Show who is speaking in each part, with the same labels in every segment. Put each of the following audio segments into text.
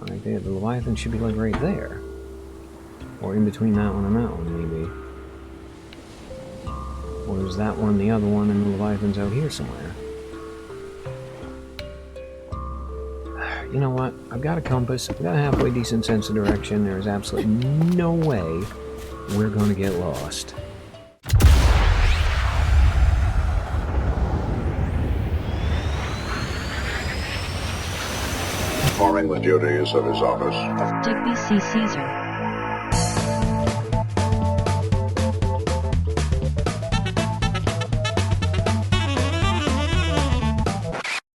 Speaker 1: Right there. The Leviathan should be like right there. Or in between that one and that one, maybe. Or is that one the other one and the Leviathan's out here somewhere? You know what? I've got a compass. I've got a halfway decent sense of direction. There is absolutely no way we're going to get lost.
Speaker 2: Performing the duties of his office.
Speaker 3: Digby C. Caesar.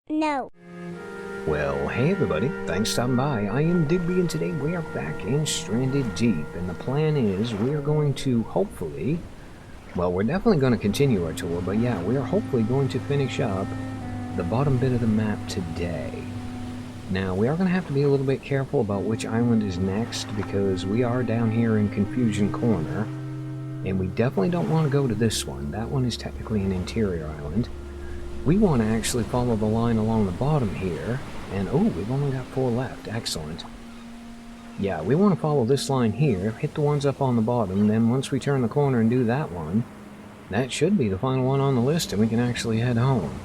Speaker 4: No.
Speaker 1: Well, hey everybody, thanks for stopping by. I am Digby and today we are back in Stranded Deep. And the plan is we are going to hopefully, well, we're definitely going to continue our tour, but yeah, we are hopefully going to finish up the bottom bit of the map today. Now, we are going to have to be a little bit careful about which island is next because we are down here in Confusion Corner. And we definitely don't want to go to this one. That one is technically an interior island. We want to actually follow the line along the bottom here. And, oh, we've only got 4 left. Excellent. Yeah, we want to follow this line here, hit the ones up on the bottom, then once we turn the corner and do that one, that should be the final one on the list and we can actually head home.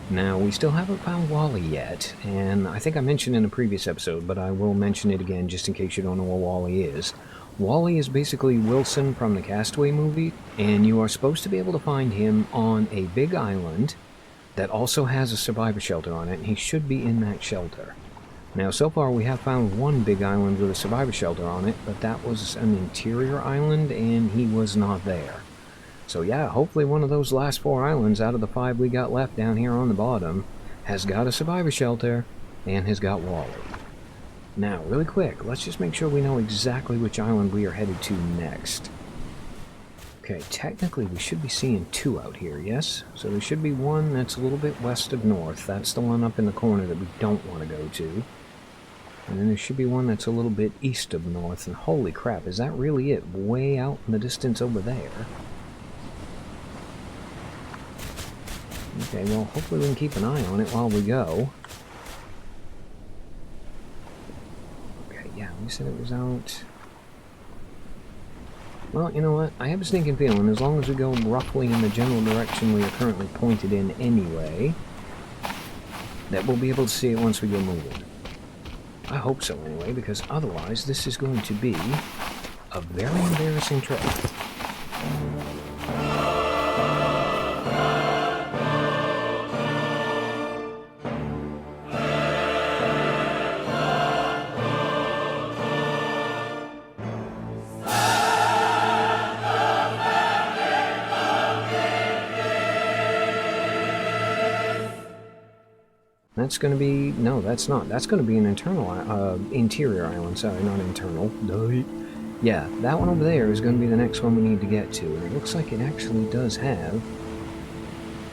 Speaker 1: Now, we still haven't found Wally yet, and I think I mentioned in a previous episode, but I will mention it again just in case you don't know where Wally is. Wally is basically Wilson from the Castaway movie, and you are supposed to be able to find him on a big island that also has a survivor shelter on it, and he should be in that shelter. Now, so far we have found one big island with a survivor shelter on it, but that was an interior island, and he was not there. So yeah, hopefully one of those last 4 islands out of the 5 we got left down here on the bottom has got a survivor shelter and has got Wally. Now, really quick, let's just make sure we know exactly which island we are headed to next. Okay, technically we should be seeing 2 out here, yes? So there should be one that's a little bit west of north. That's the one up in the corner that we don't want to go to. And then there should be one that's a little bit east of north. And holy crap, is that really it? Way out in the distance over there. Okay, well, hopefully we can keep an eye on it while we go. Okay, yeah, we said it was out. Well, you know what? I have a sneaking feeling, as long as we go roughly in the general direction we are currently pointed in anyway, that we'll be able to see it once we get moving. I hope so anyway, because otherwise this is going to be a very embarrassing trip. That's going to be... No, that's not. That's going to be an interior island. Sorry, not internal. Yeah, that one over there is going to be the next one we need to get to. And it looks like it actually does have...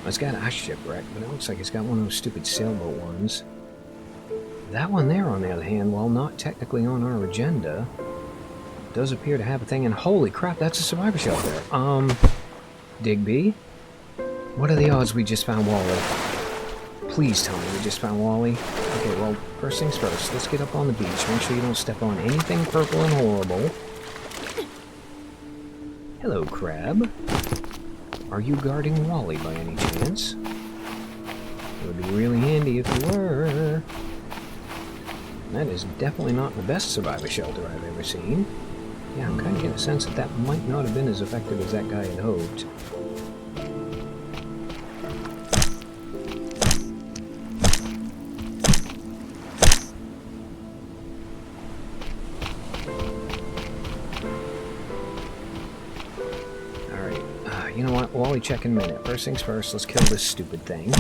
Speaker 1: It's got a shipwreck, but it looks like it's got one of those stupid sailboat ones. That one there, on the other hand, while not technically on our agenda, does appear to have a thing. And holy crap, that's a survivor shelter. Digby? What are the odds we just found Wally? Please tell me we just found Wally. Okay, well, first things first, let's get up on the beach. Make sure you don't step on anything purple and horrible. Hello, crab. Are you guarding Wally by any chance? It would be really handy if you were. That is definitely not the best survivor shelter I've ever seen. Yeah, I'm kind of getting a sense that that might not have been as effective as that guy had hoped. You know what? Wally, check in a minute. First things first, let's kill this stupid thing.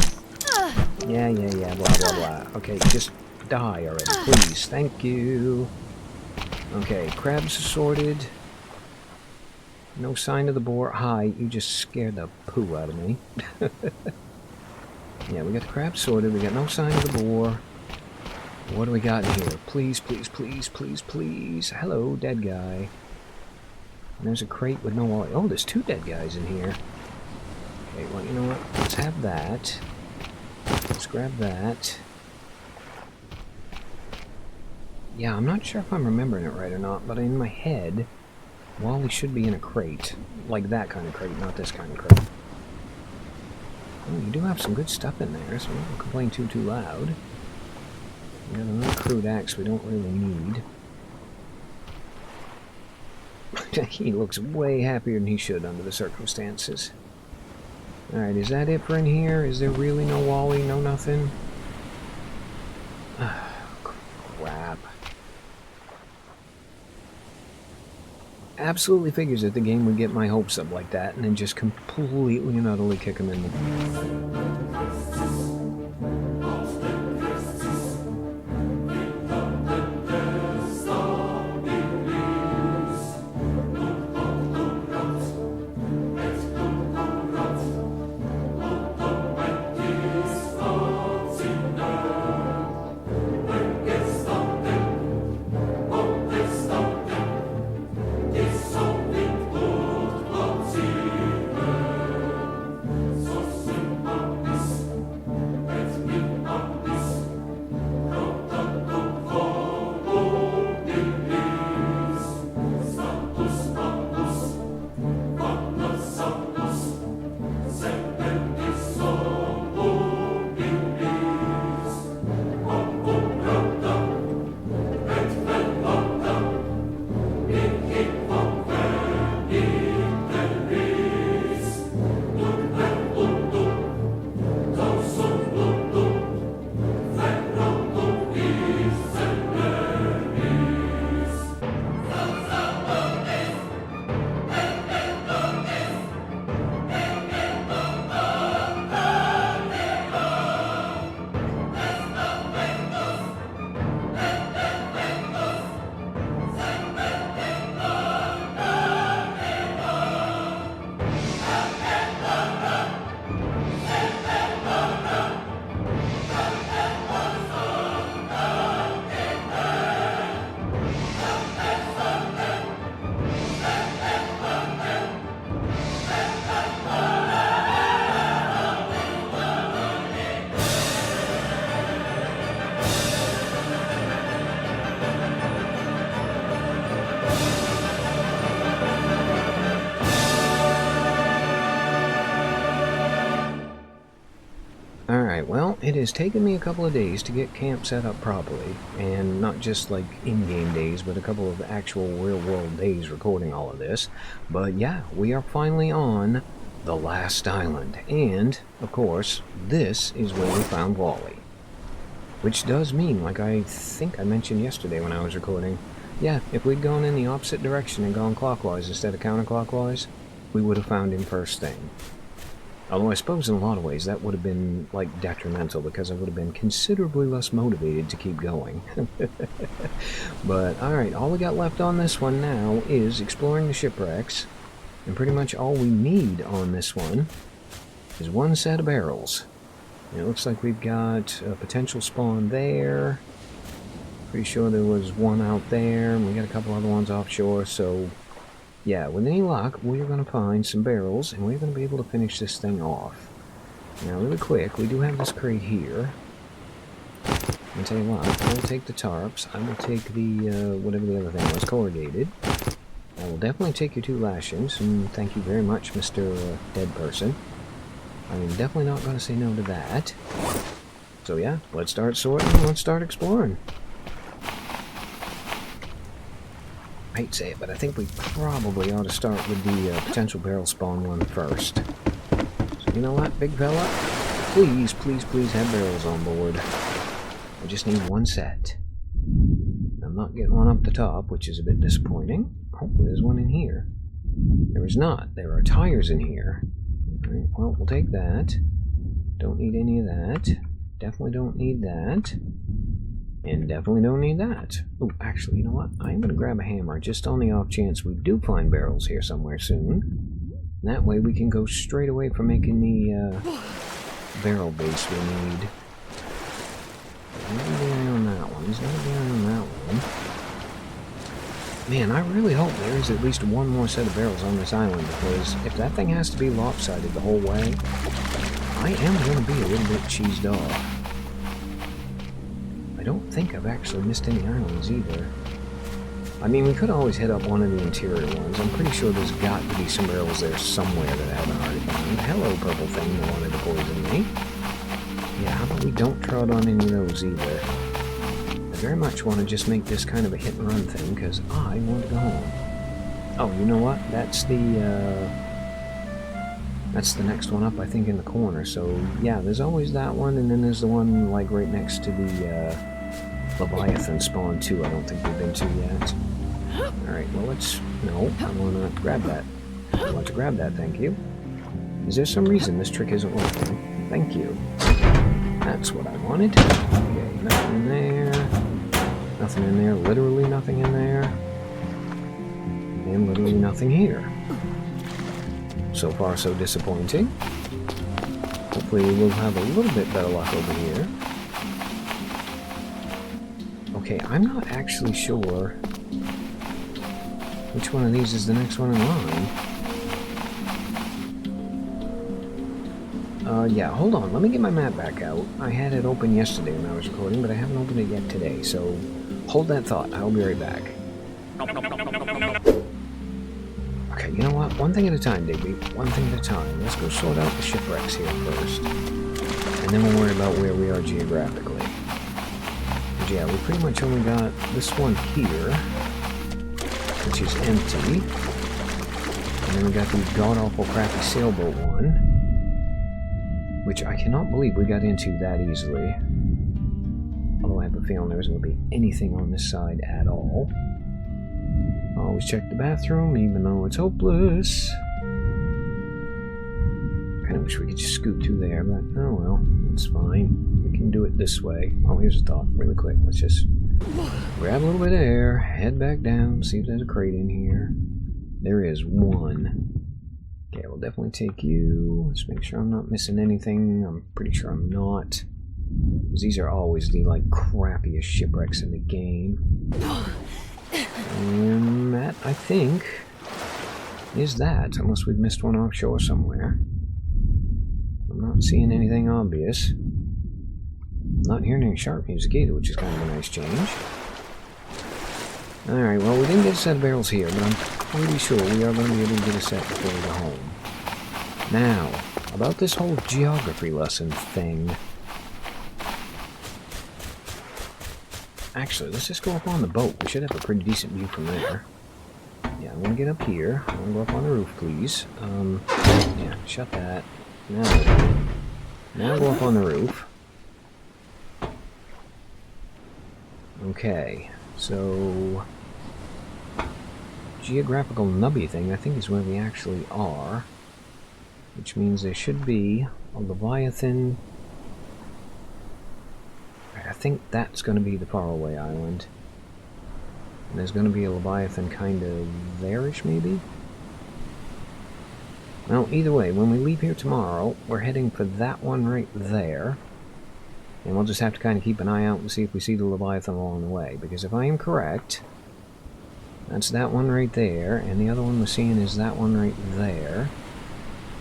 Speaker 1: Yeah, blah, blah, blah. Okay, just die already, please. Thank you. Okay, crabs assorted. No sign of the boar. Hi, you just scared the poo out of me. Yeah, we got the crabs sorted. We got no sign of the boar. What do we got in here? Please, please, please, please, please. Hello, dead guy. And there's a crate with no Wally. Oh, there's 2 dead guys in here. Okay, well, you know what? Let's have that. Let's grab that. Yeah, I'm not sure if I'm remembering it right or not, but in my head, Wally should be in a crate. Like that kind of crate, not this kind of crate. Oh, you do have some good stuff in there, so we don't complain too loud. We got another crude axe we don't really need. He looks way happier than he should under the circumstances. Alright, is that it for in here? Is there really no Wally, no nothing? Crap. Absolutely figures that the game would get my hopes up like that and then just completely and utterly kick him in the... Alright, well, it has taken me a couple of days to get camp set up properly, and not just like in-game days, but a couple of actual real-world days recording all of this. But yeah, we are finally on the last island, and, of course, this is where we found Wally. Which does mean, like I think I mentioned yesterday when I was recording, yeah, if we'd gone in the opposite direction and gone clockwise instead of counterclockwise, we would have found him first thing. Although I suppose in a lot of ways that would have been, like, detrimental, because I would have been considerably less motivated to keep going. But, alright, all we got left on this one now is exploring the shipwrecks, and pretty much all we need on this one is one set of barrels. And it looks like we've got a potential spawn there. Pretty sure there was one out there, and we got a couple other ones offshore, so... yeah, with any luck, we're going to find some barrels, and we're going to be able to finish this thing off. Now, really quick, we do have this crate here. I'll tell you what, I will take the tarps, I will take the, whatever the other thing was, corrugated. I will definitely take your 2 lashings, and thank you very much, Mr. Dead Person. I'm definitely not going to say no to that. So yeah, let's start sorting, and let's start exploring. I hate to say it, but I think we probably ought to start with the potential barrel spawn one first. So you know what, big fella? Please, please, please have barrels on board. I just need one set. I'm not getting one up the top, which is a bit disappointing. Hopefully there's one in here. There is not. There are tires in here. Alright, well, we'll take that. Don't need any of that. Definitely don't need that. And definitely don't need that. Oh, actually, you know what? I'm going to grab a hammer just on the off chance we do find barrels here somewhere soon. That way we can go straight away from making the barrel base we need. No bearing on that one. There's no bearing on that one. Man, I really hope there is at least one more set of barrels on this island, because if that thing has to be lopsided the whole way, I am going to be a little bit cheesed off. I don't think I've actually missed any islands either. I mean, we could always hit up one of the interior ones. I'm pretty sure there's got to be some barrels there somewhere that I haven't already found. Hello, purple thing that wanted to poison me. Yeah, how about we don't trot on any of those either. I very much want to just make this kind of a hit-and-run thing, because I want to go home. Oh, you know what? That's the next one up, I think, in the corner. So, yeah, there's always that one, and then there's the one, like, right next to the, Leviathan spawn, too. I don't think we've been to yet. Alright, well, let's... No, I want to grab that. I want to grab that, thank you. Is there some reason this trick isn't working? Thank you. That's what I wanted. Okay, nothing in there. Nothing in there. Literally nothing in there. And literally nothing here. So far, so disappointing. Hopefully we'll have a little bit better luck over here. Okay, I'm not actually sure which one of these is the next one in line. Yeah, hold on. Let me get my map back out. I had it open yesterday when I was recording, but I haven't opened it yet today, so hold that thought. I'll be right back. Okay, you know what? One thing at a time, Digby. One thing at a time. Let's go sort out the shipwrecks here first. And then we'll worry about where we are geographically. And yeah, we pretty much only got this one here, which is empty. And then we got the god-awful crappy sailboat one, which I cannot believe we got into that easily. Although I have a feeling there isn't going to be anything on this side at all. Always check the bathroom, even though it's hopeless. Kinda wish we could just scoot through there, but oh well, it's fine. We can do it this way. Oh, here's a thought, really quick. Let's just grab a little bit of air, head back down, see if there's a crate in here. There is one. Okay, we'll definitely take you. Let's make sure I'm not missing anything. I'm pretty sure I'm not. Because these are always the, like, crappiest shipwrecks in the game. And that, I think, is that, unless we've missed one offshore somewhere. I'm not seeing anything obvious. I'm not hearing any sharp music either, which is kind of a nice change. Alright, well, we didn't get a set of barrels here, but I'm pretty sure we are going to be able to get a set before we go home. Now, about this whole geography lesson thing. Actually, let's just go up on the boat. We should have a pretty decent view from there. Yeah, I'm going to get up here. I'm going to go up on the roof, please. Yeah, shut that. Now go up on the roof. Okay, so... geographical nubby thing, I think, is where we actually are. Which means there should be a Leviathan... I think that's going to be the faraway island. And there's going to be a Leviathan kind of there-ish, maybe? Well, either way, when we leave here tomorrow, we're heading for that one right there. And we'll just have to kind of keep an eye out and see if we see the Leviathan along the way. Because if I am correct, that's that one right there, and the other one we're seeing is that one right there.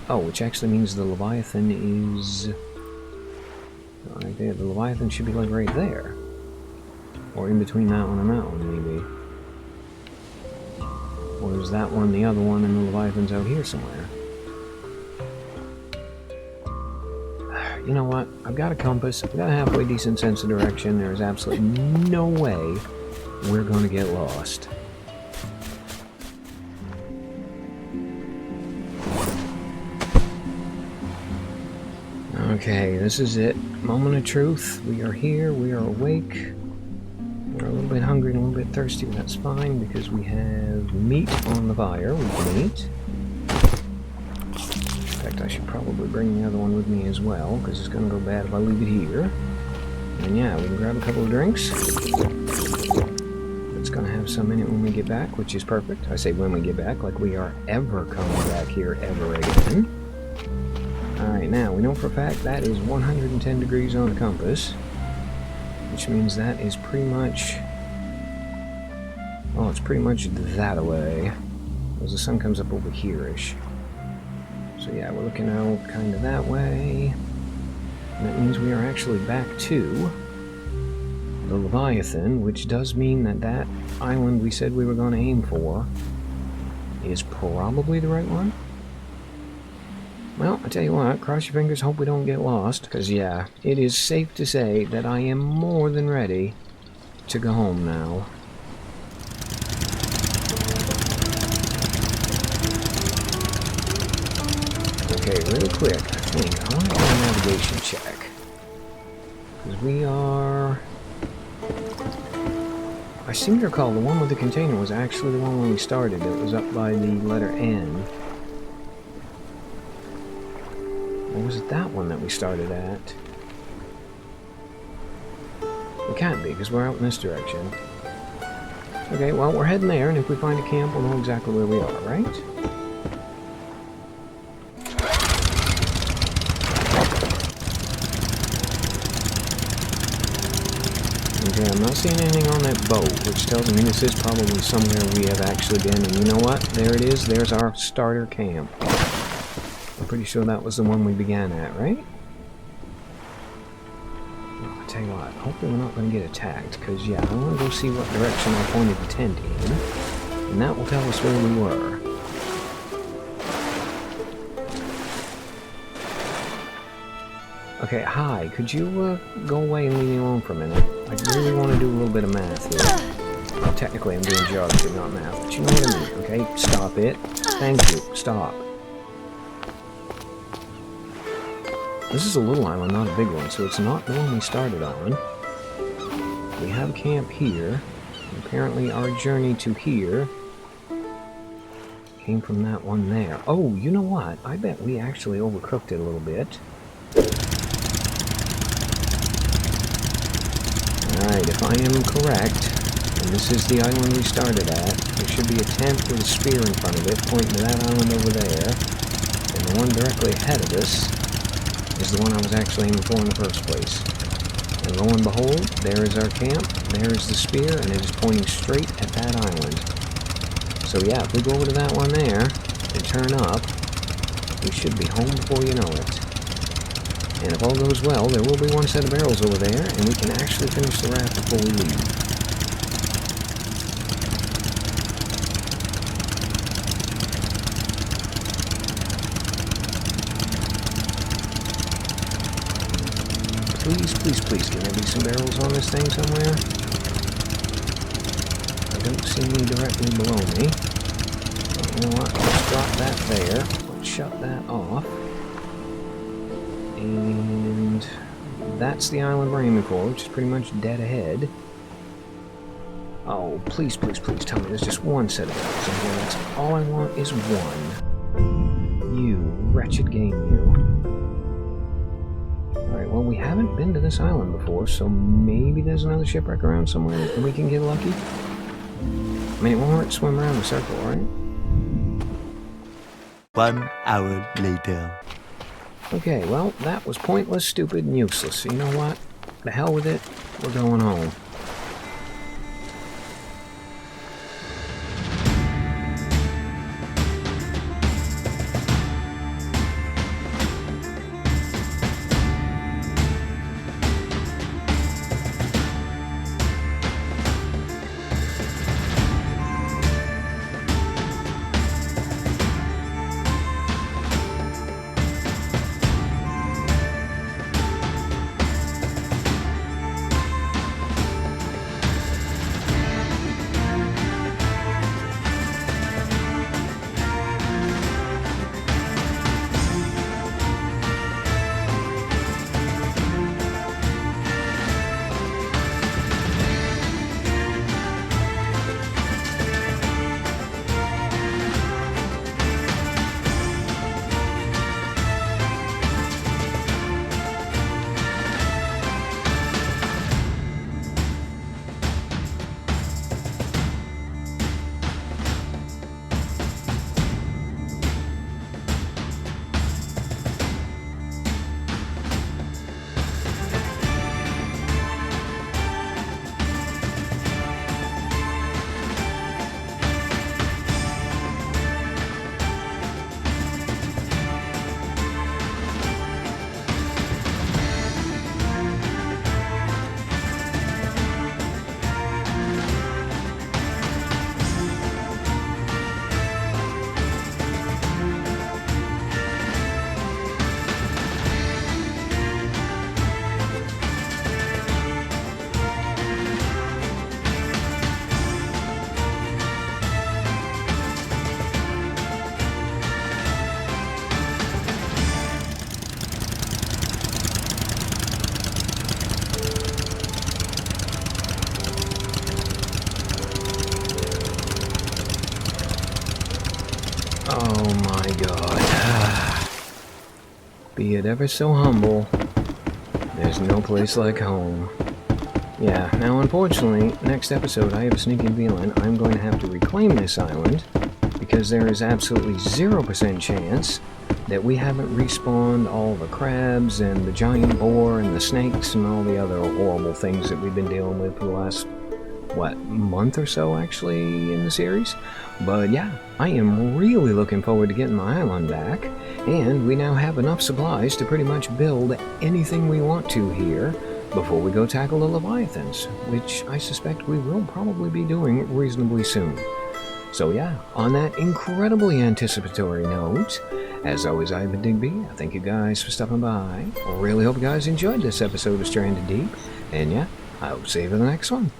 Speaker 1: Oh, which actually means the Leviathan is... right there. The Leviathan should be like right there. Or in between that one and that one, maybe. Or is that one the other one and the Leviathan's out here somewhere? You know what? I've got a compass. I've got a halfway decent sense of direction. There is absolutely no way we're going to get lost. Okay, this is it. Moment of truth. We are here. We are awake. We're a little bit hungry and a little bit thirsty, but that's fine because we have meat on the fire. We can eat. In fact, I should probably bring the other one with me as well because it's going to go bad if I leave it here. And yeah, we can grab a couple of drinks. It's going to have some in it when we get back, which is perfect. I say when we get back, like we are ever coming back here ever again. Alright, now, we know for a fact that is 110 degrees on the compass, which means that is pretty much... well, it's pretty much that away, as the sun comes up over here-ish. So yeah, we're looking out kind of that way, and that means we are actually back to the Leviathan, which does mean that that island we said we were going to aim for is probably the right one. Well, I tell you what, cross your fingers, hope we don't get lost, because yeah, it is safe to say that I am more than ready to go home now. Okay, really quick, I want to do a navigation check. Because we are... I seem to recall the one with the container was actually the one when we started. It was up by the letter N. Or was it that one that we started at? It can't be, because we're out in this direction. Okay, well, we're heading there, and if we find a camp, we'll know exactly where we are, right? Okay, I'm not seeing anything on that boat, which tells me this is probably somewhere we have actually been, and you know what? There it is, there's our starter camp. I'm pretty sure that was the one we began at, right? Well, I'll tell you what, hopefully we're not going to get attacked, because yeah, I want to go see what direction I pointed the tent in, and that will tell us where we were. Okay, hi, could you go away and leave me alone for a minute? I really want to do a little bit of math here. Well, technically I'm doing geography, not math, but you know what I mean, okay? Stop it. Thank you, stop. This is a little island, not a big one, so it's not the one we started on. We have camp here. Apparently our journey to here came from that one there. Oh, you know what? I bet we actually overcooked it a little bit. Alright, if I am correct, and this is the island we started at, there should be a tent with a spear in front of it, pointing to that island over there, and the one directly ahead of us is the one I was actually aiming for in the first place. And lo and behold, there is our camp, there is the spear, and it is pointing straight at that island. So yeah, if we go over to that one there, and turn up, we should be home before you know it. And if all goes well, there will be one set of barrels over there, and we can actually finish the raft before we leave. Please, please, please, can there be some barrels on this thing somewhere? I don't see any directly below me. But you know what, let's drop that there. Let's shut that off. And that's the island we're aiming for, which is pretty much dead ahead. Oh, please, please, please tell me there's just one set of barrels in here. That's all I want is one. You wretched game, you. Alright, well, we haven't been to this island before, so maybe there's another shipwreck around somewhere and we can get lucky. I mean, it won't hurt to swim around the circle, right?
Speaker 3: 1 hour later.
Speaker 1: Okay, well, that was pointless, stupid, and useless. So you know what? The hell with it. We're going home. Oh my god. Be it ever so humble, there's no place like home. Yeah, now unfortunately, next episode I have a sneaking feeling I'm going to have to reclaim this island, because there is absolutely 0% chance that we haven't respawned all the crabs and the giant boar and the snakes and all the other horrible things that we've been dealing with for the last, month or so actually in the series. But yeah, I am really looking forward to getting my island back, and we now have enough supplies to pretty much build anything we want to here before we go tackle the Leviathans, which I suspect we will probably be doing reasonably soon. So yeah, on that incredibly anticipatory note, as always, I've been Digby. I thank you guys for stopping by. I really hope you guys enjoyed this episode of Stranded Deep, and yeah, I hope to see you for the next one.